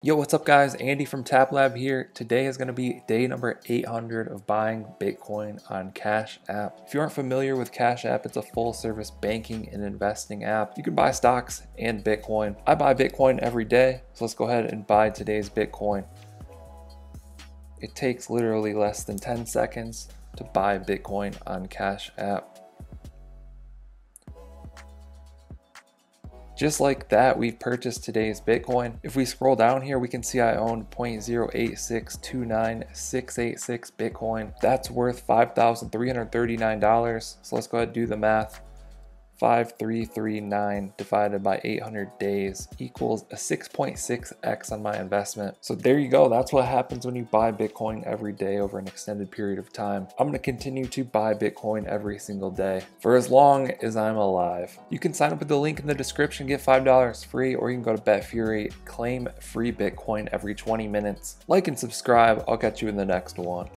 Yo, what's up guys? Andy from TapLab here. Today is going to be day number 800 of buying Bitcoin on Cash App. If you aren't familiar with Cash App, it's a full service banking and investing app. You can buy stocks and Bitcoin. I buy Bitcoin every day, so let's go ahead and buy today's Bitcoin. It takes literally less than 10 seconds to buy Bitcoin on Cash App. Just like that, we've purchased today's Bitcoin. If we scroll down here, we can see I own 0.0862966 Bitcoin. That's worth $5,339. So let's go ahead and do the math. 5339 divided by 800 days equals a 6.6x on my investment. So there you go. That's what happens when you buy Bitcoin every day over an extended period of time. I'm going to continue to buy Bitcoin every single day for as long as I'm alive. You can sign up with the link in the description, get $5 free, or you can go to BetFury, claim free Bitcoin every 20 minutes. Like and subscribe. I'll catch you in the next one.